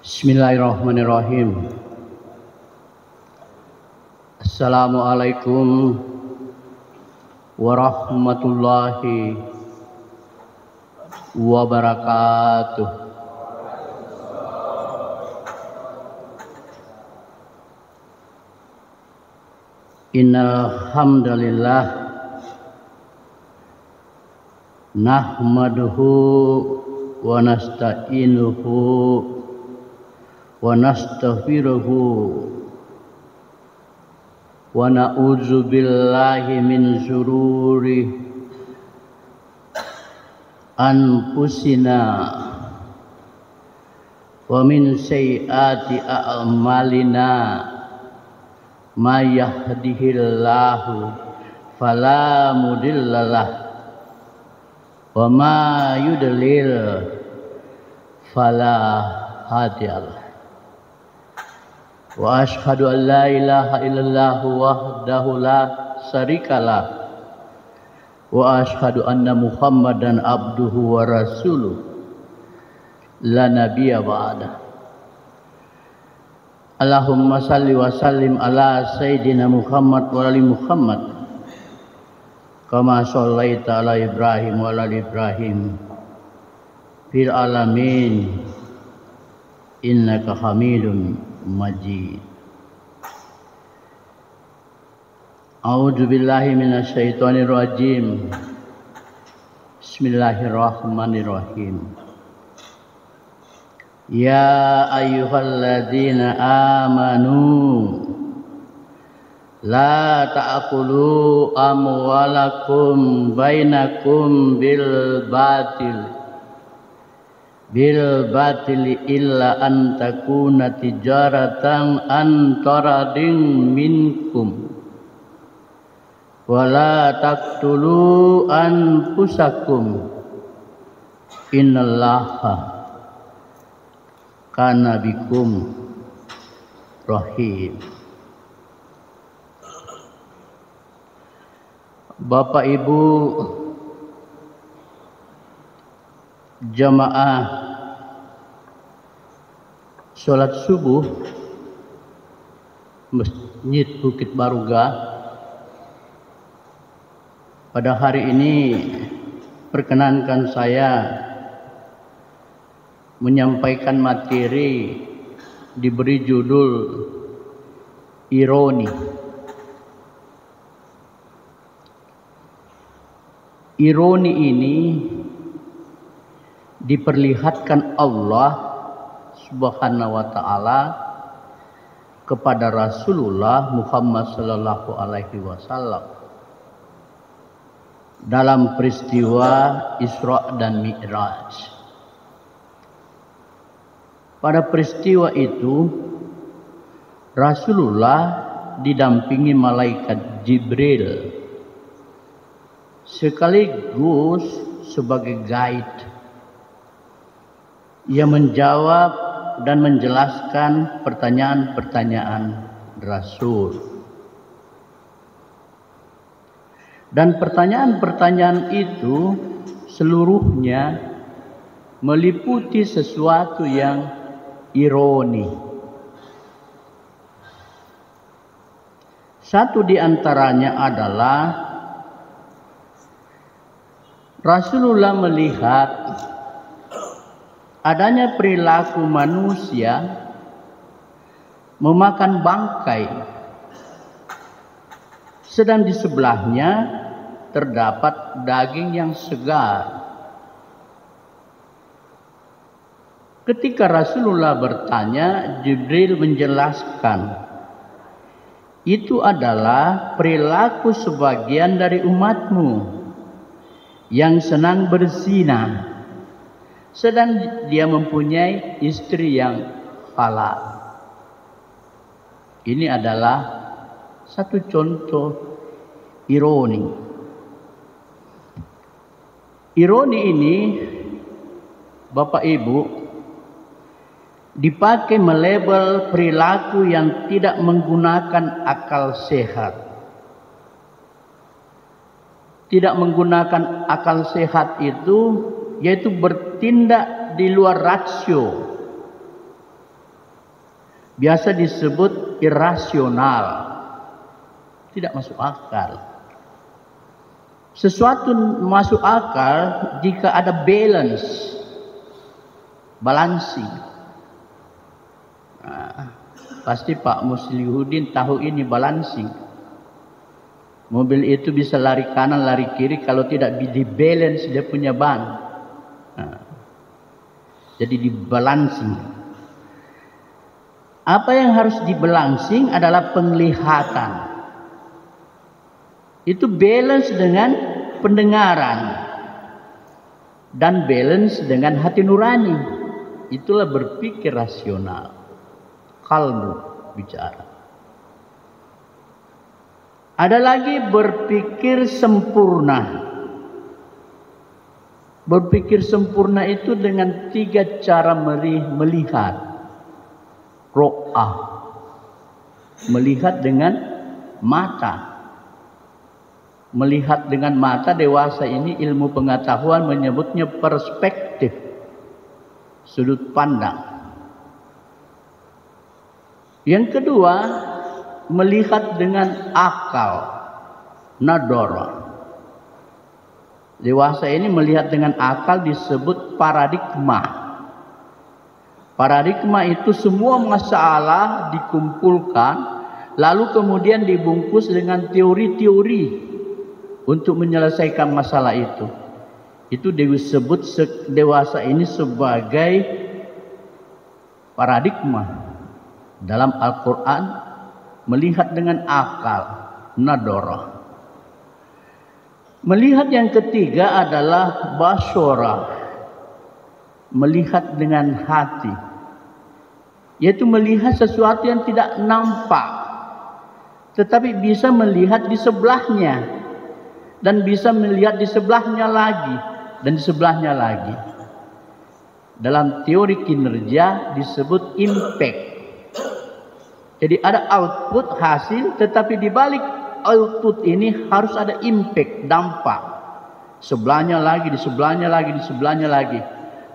Bismillahirrahmanirrahim. Assalamualaikum warahmatullahi wabarakatuh. Innal hamdalillah nahmaduhu wa nasta'inuhu wa nastaghfiruhu wa na'udzu billahi min syururi anfusina wa min sayyiati a'malina may yahdihillahu fala mudhillalah wa ma yudlil fala hadiyalah. Wa ashhadu an la ilaha illallah wahdahu la syarikalah wa ashhadu anna Muhammadan abduhu wa rasuluh la nabiyya ba'da. Allahumma salli wa sallim ala sayyidina Muhammad wa ali Muhammad kama shallaita ala Ibrahim wa ala Ibrahim fil alamin innaka Hamidum Majid. A'udzu billahi minasyaitonir rajim. Bismillahirrahmanirrahim. Ya ayyuhalladzina amanu la ta'kulu amwalakum bainakum bil batili illa an takuna tijaratan an taradin minkum wala taqtulu anfusakum innallaha kana bikum rahim. Bapak Ibu jamaah sholat subuh Masjid Bukit Baruga, pada hari ini perkenankan saya menyampaikan materi diberi judul ironi. Ironi ini diperlihatkan Allah Subhanahu wa ta'ala kepada Rasulullah Muhammad sallallahu alaihi wasallam dalam peristiwa Isra dan Mi'raj. Pada peristiwa itu Rasulullah didampingi malaikat Jibril sekaligus sebagai guide. Ia menjawab dan menjelaskan pertanyaan-pertanyaan Rasul. Dan pertanyaan-pertanyaan itu seluruhnya meliputi sesuatu yang ironi. Satu di antaranya adalah Rasulullah melihat adanya perilaku manusia memakan bangkai, sedang di sebelahnya terdapat daging yang segar. Ketika Rasulullah bertanya, Jibril menjelaskan, itu adalah perilaku sebagian dari umatmu yang senang berzina, sedang dia mempunyai istri yang halal. Ini adalah satu contoh ironi. Ironi ini, Bapak Ibu, dipakai melabel perilaku yang tidak menggunakan akal sehat. Tidak menggunakan akal sehat itu yaitu bertindak di luar rasio. biasa disebut irasional, tidak masuk akal. Sesuatu masuk akal jika ada balancing. Nah, pasti Pak Muslihudin tahu ini balancing. Mobil itu bisa lari kanan, lari kiri kalau tidak di-balance dia punya ban. Nah, jadi di-balancing. Apa yang harus di-balancing adalah penglihatan. Itu balance dengan pendengaran dan balance dengan hati nurani. Itulah berpikir rasional, kalbu bicara. Ada lagi berpikir sempurna. Berpikir sempurna itu dengan 3 cara melihat. Ro'ah, melihat dengan mata. Melihat dengan mata dewasa ini ilmu pengetahuan menyebutnya perspektif, sudut pandang. Yang kedua, melihat dengan akal, nadara. Dewasa ini melihat dengan akal disebut paradigma. Paradigma itu semua masalah dikumpulkan lalu kemudian dibungkus dengan teori-teori untuk menyelesaikan masalah itu. Itu disebut dewasa ini sebagai paradigma. Dalam Al-Quran melihat dengan akal, nadara. Melihat yang ketiga adalah basyara, melihat dengan hati, yaitu melihat sesuatu yang tidak nampak tetapi bisa melihat di sebelahnya. Dan bisa melihat di sebelahnya lagi dan di sebelahnya lagi. Dalam teori kinerja disebut impact. Jadi ada output hasil, tetapi di balik output ini harus ada impact, dampak. Sebelahnya lagi, di sebelahnya lagi, di sebelahnya lagi.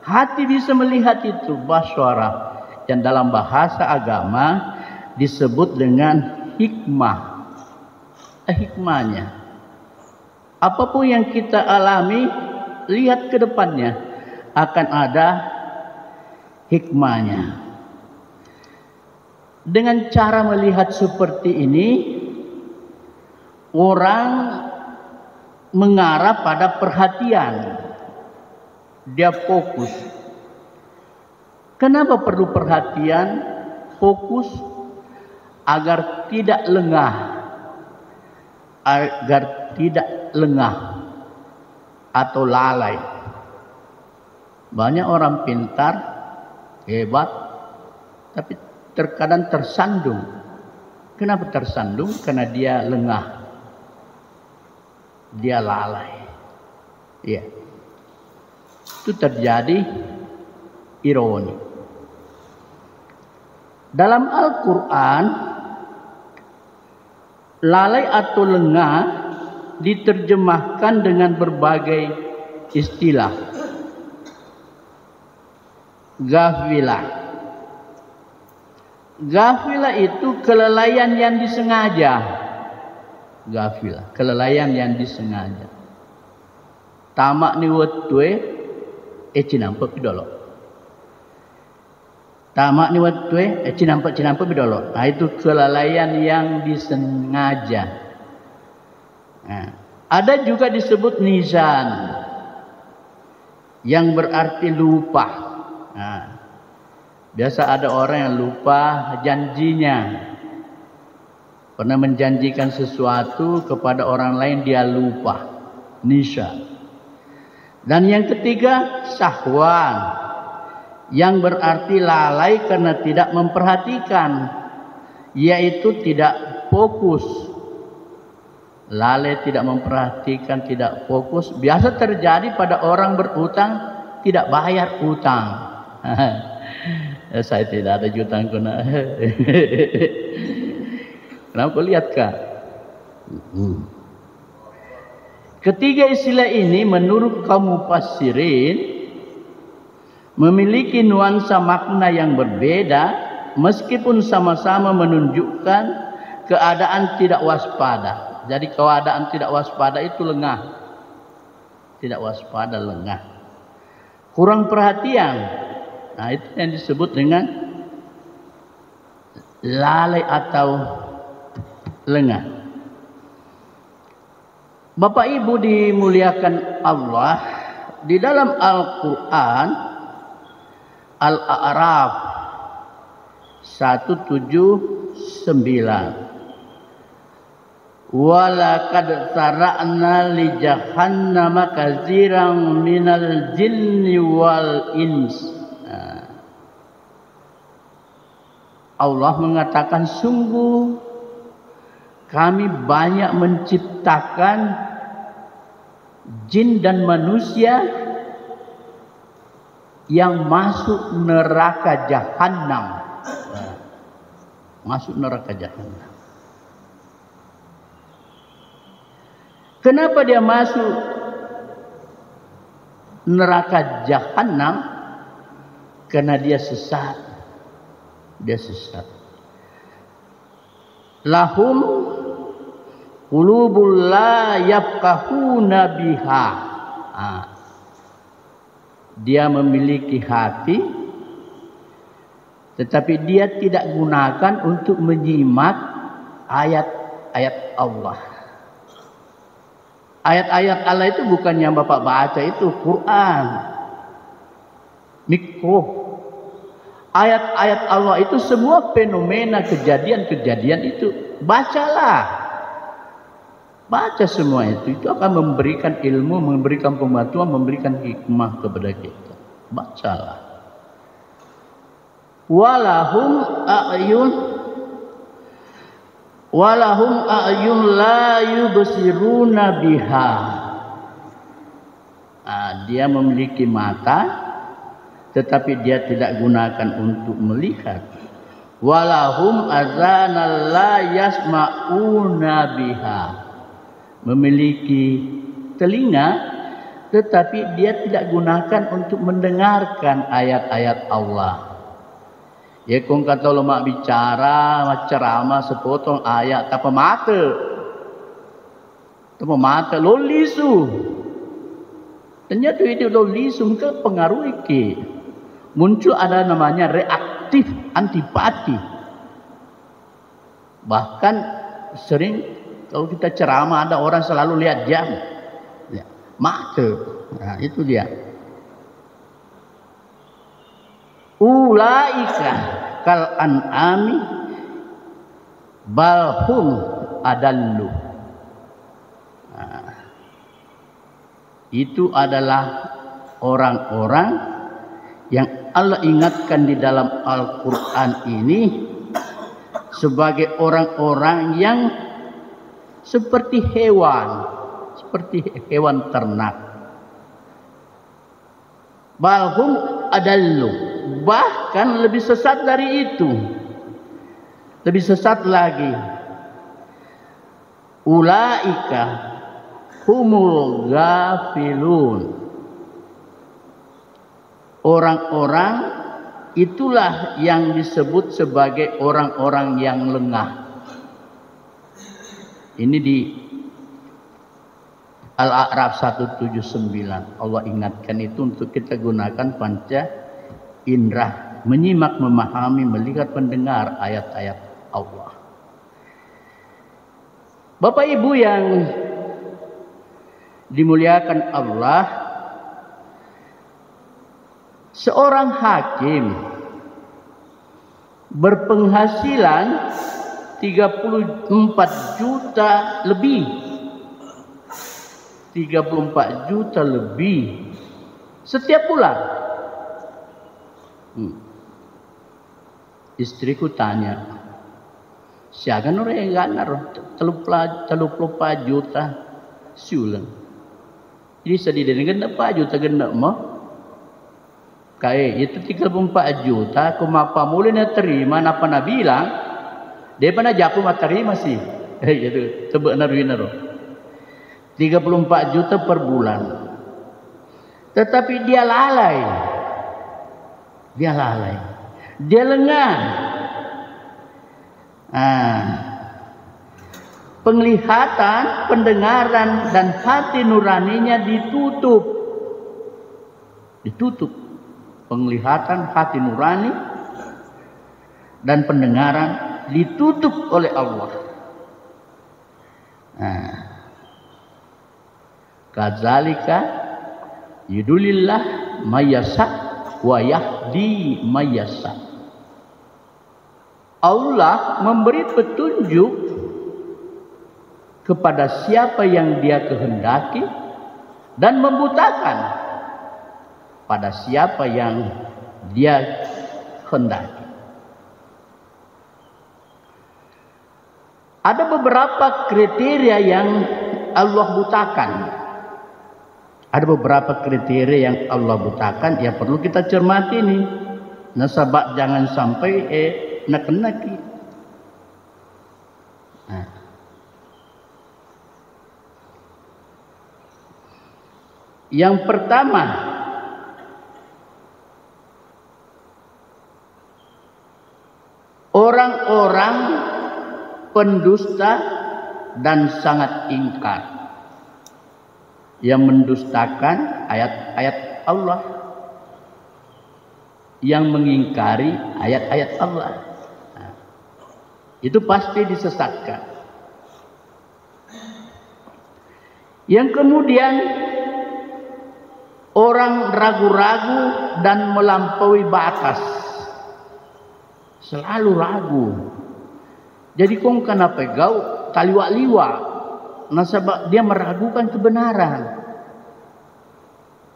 Hati bisa melihat itu, basyara, yang dalam bahasa agama disebut dengan hikmah. Hikmahnya. Apapun yang kita alami, lihat ke depannya akan ada hikmahnya. Dengan cara melihat seperti ini, orang mengarah pada perhatian. Dia fokus. Kenapa perlu perhatian? Fokus agar tidak lengah. Agar tidak lengah atau lalai. Banyak orang pintar, hebat, tapi terkadang tersandung. Kenapa tersandung? Karena dia lengah, dia lalai. Ya, itu terjadi ironi. Dalam Al-Quran, lalai atau lengah diterjemahkan dengan berbagai istilah. Ghafilah. Ghafilah itu kelalaian yang disengaja. Ghafilah, kelalaian yang disengaja. Tamak ni wetue cinampak bidolo. Tamak ni wetue cinampak bidolo. Nah, itu kelalaian yang disengaja. Nah, ada juga disebut nizan yang berarti lupa. Nah, biasa ada orang yang lupa janjinya. Pernah menjanjikan sesuatu kepada orang lain, dia lupa. Nizan. Dan yang ketiga, syahwan, yang berarti lalai karena tidak memperhatikan, yaitu tidak fokus. Lalai, tidak memperhatikan, tidak fokus. Biasa terjadi pada orang berutang, tidak bayar utang. Saya tidak ada jutang kuna. Kenapa lihat kak? Ketiga istilah ini menurut kaum mufassirin memiliki nuansa makna yang berbeda meskipun sama-sama menunjukkan keadaan tidak waspada. Jadi keadaan tidak waspada itu lengah. Tidak waspada, lengah. Kurang perhatian. Nah, itu yang disebut dengan lalai atau lengah. Bapak Ibu dimuliakan Allah, di dalam Al-Quran Al-A'raf 179, walaqad sara'na li jahannama katsiran minal jinni wal ins. Allah mengatakan, sungguh kami banyak menciptakan jin dan manusia yang masuk neraka jahanam. Masuk neraka jahanam. Kenapa dia masuk neraka jahanam? Karena dia sesat. Dia sesat. Lahum qulubul la yafqahuna biha. Dia memiliki hati, tetapi dia tidak gunakan untuk menyimak ayat-ayat Allah. Ayat-ayat Allah itu bukan yang Bapak baca, itu Quran. Mikro. Ayat-ayat Allah itu semua fenomena, kejadian-kejadian itu. Bacalah. Baca semua itu akan memberikan ilmu, memberikan pemahaman, memberikan hikmah kepada kita. Bacalah. Walahum a'yun la yubsiruna biha. Dia memiliki mata, tetapi dia tidak gunakan untuk melihat. Walahum azana la yasma'una biha. Memiliki telinga, tetapi dia tidak gunakan untuk mendengarkan ayat-ayat Allah. Ya kong kata ulama bicara, ceramah sepotong ayat, apa mata lolisu. Ternyata itu lolisu ke pengaruh iki. Muncul ada namanya reaktif antipati. Bahkan sering kalau kita ceramah ada orang selalu lihat jam, ya, mata. Nah, itu dia. Ulaika kal an'ami balhum adallu. Nah, itu adalah orang-orang yang Allah ingatkan di dalam Al-Quran ini sebagai orang-orang yang seperti hewan ternak. Balhum adallu, bahkan lebih sesat dari itu, lebih sesat lagi. Ulaika humul ghafilun, orang-orang itulah yang disebut sebagai orang-orang yang lengah. Ini di Al-A'raf 179. Allah ingatkan itu untuk kita gunakan panca indera, menyimak, memahami, melihat, mendengar ayat-ayat Allah. Bapak Ibu yang dimuliakan Allah, seorang hakim berpenghasilan 34 juta lebih. 34 juta lebih setiap bulan. Istriku tanya, siapa orang yang ganar 34 juta siulan. Jadi sedih dengan 4 juta gendak mah. Kayak itu 34 juta, aku mapa mulanya terima, napa na bilang, dia pernah japu terima sih. Itu tebak naru. 34 juta per bulan. Tetapi dia lalai. Dia lengah. Nah, penglihatan, pendengaran dan hati nuraninya ditutup. Ditutup. Penglihatan, hati nurani dan pendengaran ditutup oleh Allah. Nah, kadzalika yudulillah mayyasha wa yahdi mayyasha. Allah memberi petunjuk kepada siapa yang Dia kehendaki dan membutakan pada siapa yang Dia kehendaki. Ada beberapa kriteria yang Allah butakan. Ada beberapa kriteria yang Allah butakan yang perlu kita cermati nih. Nasabak jangan sampai nak-naki. Nah. Yang pertama, orang-orang pendusta dan sangat ingkar, yang mendustakan ayat-ayat Allah, yang mengingkari ayat-ayat Allah. Nah, itu pasti disesatkan. Yang kemudian orang ragu-ragu dan melampaui batas, selalu ragu. Jadi kong kenapa gau taliwa-liwa, nasabak dia meragukan kebenaran.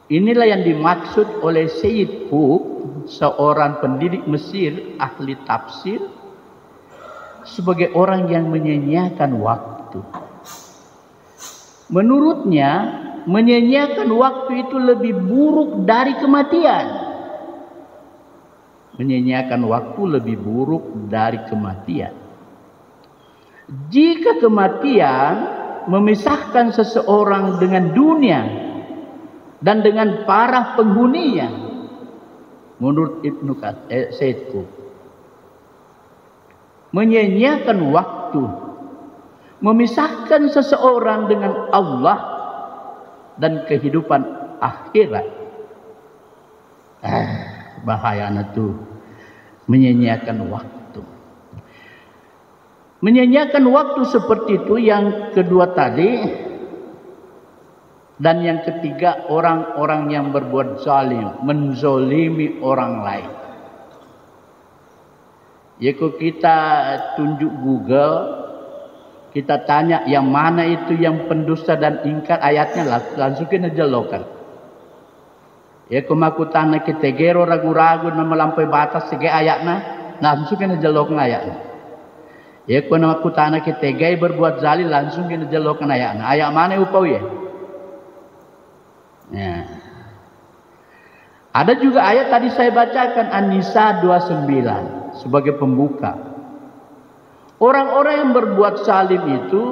Inilah yang dimaksud oleh Sayyid Qutb, seorang pendidik Mesir, ahli tafsir, sebagai orang yang menyia-nyiakan waktu. Menurutnya, menyia-nyiakan waktu itu lebih buruk dari kematian. Menyia-nyiakan waktu lebih buruk dari kematian. Jika kematian memisahkan seseorang dengan dunia dan dengan para penghuninya, menurut Ibnu Sayyid Qutb, menyia-nyiakan waktu memisahkan seseorang dengan Allah dan kehidupan akhirat. Bahayanya tuh menyia-nyiakan waktu. Menyia-nyiakan waktu seperti itu yang kedua tadi. Dan yang ketiga, orang-orang yang berbuat zalim, menzolimi orang lain. Ya, kalau kita tunjuk Google, kita tanya yang mana itu yang pendusta dan ingkar, ayatnya langsung kena jelokan. Ya, kalau aku tanya kita gero ragu-ragu dan melampaui batas segi ayatnya, langsung kena jelokan ayatnya. Ya, kalau aku tanya kita gay berbuat zalim, langsung kena jelokan ayatnya. Ayat mana upau ya? Ya. Ada juga ayat tadi saya bacakan, An-Nisa 29 sebagai pembuka. Orang-orang yang berbuat zalim itu,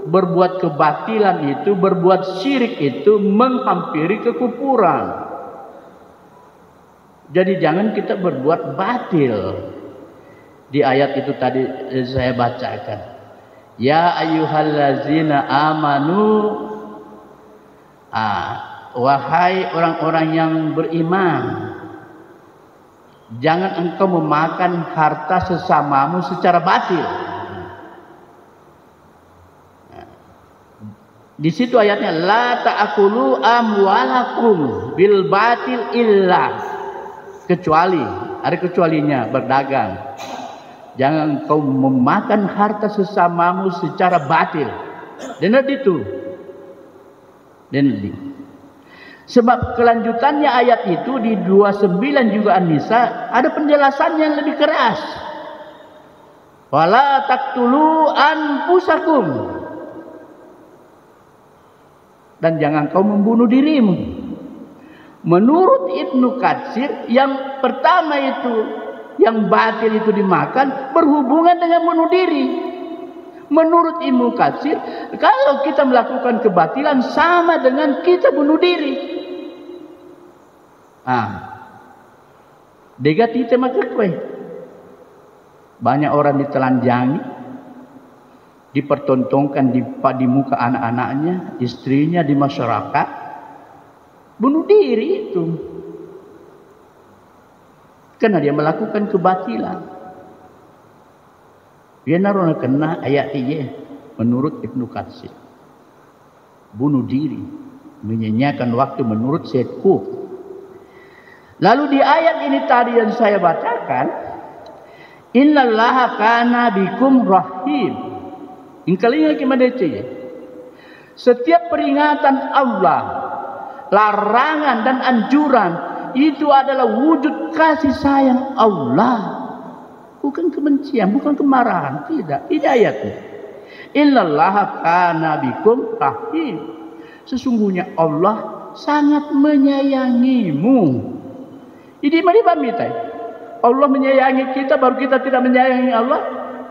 berbuat kebatilan itu, berbuat syirik itu menghampiri kekufuran. Jadi jangan kita berbuat batil. Di ayat itu tadi saya bacakan. Ya ayyuhallazina amanu. Wahai orang-orang yang beriman, jangan engkau memakan harta sesamamu secara batil. Di situ ayatnya, la ta'kulu amwalakum bil batil illa, kecuali, ada kecualinya, berdagang. Jangan engkau memakan harta sesamamu secara batil. Dan itu. Sebab kelanjutannya ayat itu di 29 juga An-Nisa ada penjelasan yang lebih keras. Wala taqtulu anfusakum. Dan jangan kau membunuh dirimu. Menurut Ibnu Katsir, yang pertama itu, yang batil itu dimakan berhubungan dengan bunuh diri. Menurut Ibnu Katsir, kalau kita melakukan kebatilan sama dengan kita bunuh diri. Dega tite maka kue. Banyak orang ditelanjangi, dipertontonkan di muka anak-anaknya, istrinya, di masyarakat, bunuh diri itu. Karena dia melakukan kebatilan. Dia naruh kena ayat ini menurut Ibnu Katsir. Bunuh diri, menyanyiakan waktu menurut Syed Qutb. Lalu di ayat ini tadi yang saya bacakan, innallaha kana bikum rahim. Ingkalinya gimana ya? Setiap peringatan Allah, larangan dan anjuran itu adalah wujud kasih sayang Allah. Bukan kebencian, bukan kemarahan, tidak. Ini ayatnya. Innallaha kana bikum rahim. Sesungguhnya Allah sangat menyayangimu. Ini mari pamitai. Allah menyayangi kita baru kita tidak menyayangi Allah.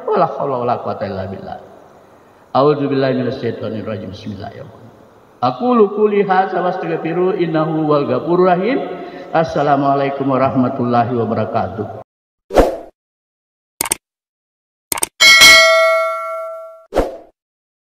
Wala haula wala quwata illa billah. A'udzubillahi minasyaitonir rajim. Bismillahirrahmanirrahim. Aqulu qouli hadza wastaghfiru innahu huwal ghafurur rahim. Assalamualaikum warahmatullahi wabarakatuh.